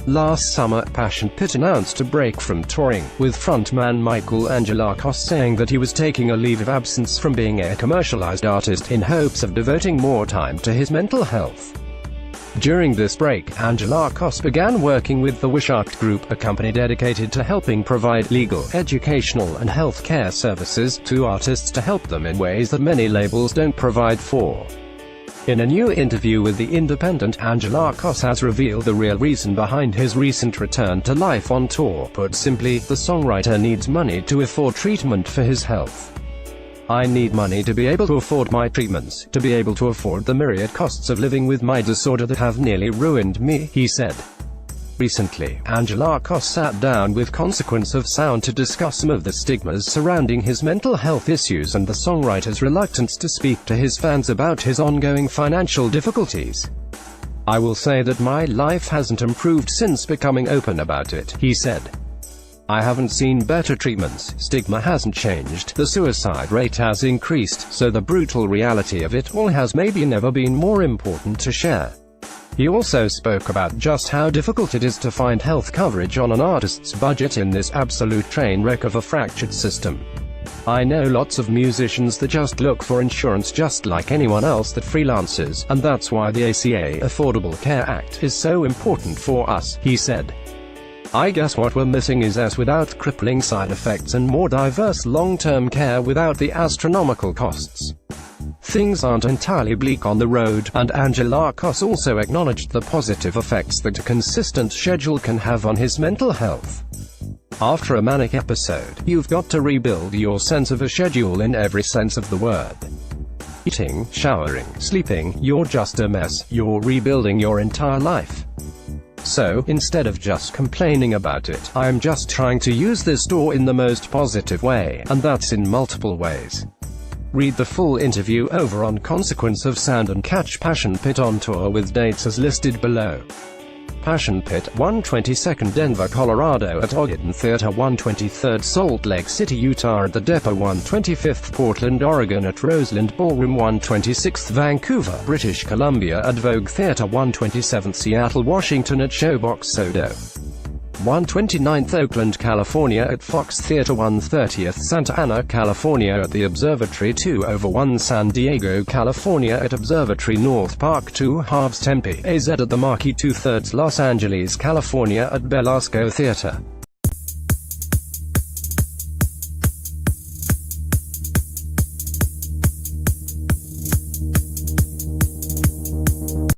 Last summer, Passion Pit announced a break from touring, with frontman Michael Angelakos saying that he was taking a leave of absence from being a commercialized artist in hopes of devoting more time to his mental health. During this break, Angelakos began working with the Wish Art Group, a company dedicated to helping provide legal, educational and health care services to artists to help them in ways that many labels don't provide for. In a new interview with The Independent, Angelakos has revealed the real reason behind his recent return to life on tour. Put simply, the songwriter needs money to afford treatment for his health. I need money to be able to afford my treatments, to be able to afford the myriad costs of living with my disorder that have nearly ruined me, he said. Recently, Angelakos sat down with Consequence of Sound to discuss some of the stigmas surrounding his mental health issues and the songwriter's reluctance to speak to his fans about his ongoing financial difficulties. I will say that my life hasn't improved since becoming open about it, he said. I haven't seen better treatments, stigma hasn't changed, the suicide rate has increased, so the brutal reality of it all has maybe never been more important to share. He also spoke about just how difficult it is to find health coverage on an artist's budget in this absolute train wreck of a fractured system. I know lots of musicians that just look for insurance just like anyone else that freelances, and that's why the ACA Affordable Care Act is so important for us, he said. I guess what we're missing is S without crippling side effects and more diverse long-term care without the astronomical costs. Things aren't entirely bleak on the road, and Angelakos also acknowledged the positive effects that a consistent schedule can have on his mental health. After a manic episode, you've got to rebuild your sense of a schedule in every sense of the word. Eating, showering, sleeping, you're just a mess, you're rebuilding your entire life. So, instead of just complaining about it, I'm just trying to use this door in the most positive way, and that's in multiple ways. Read the full interview over on Consequence of Sound and catch Passion Pit on tour with dates as listed below. Passion Pit, 122nd Denver, Colorado at Ogden Theater, 123rd Salt Lake City, Utah at the Depot, 125th Portland, Oregon at Roseland Ballroom, 126th Vancouver, British Columbia at Vogue Theater, 127th Seattle, Washington at Showbox Sodo, 129th Oakland, California at Fox Theater, 130th Santa Ana, California at the Observatory 2/1 San Diego, California at Observatory North Park 2 Halves Tempe, AZ at the Marquee 2/3 Los Angeles, California at Belasco Theater.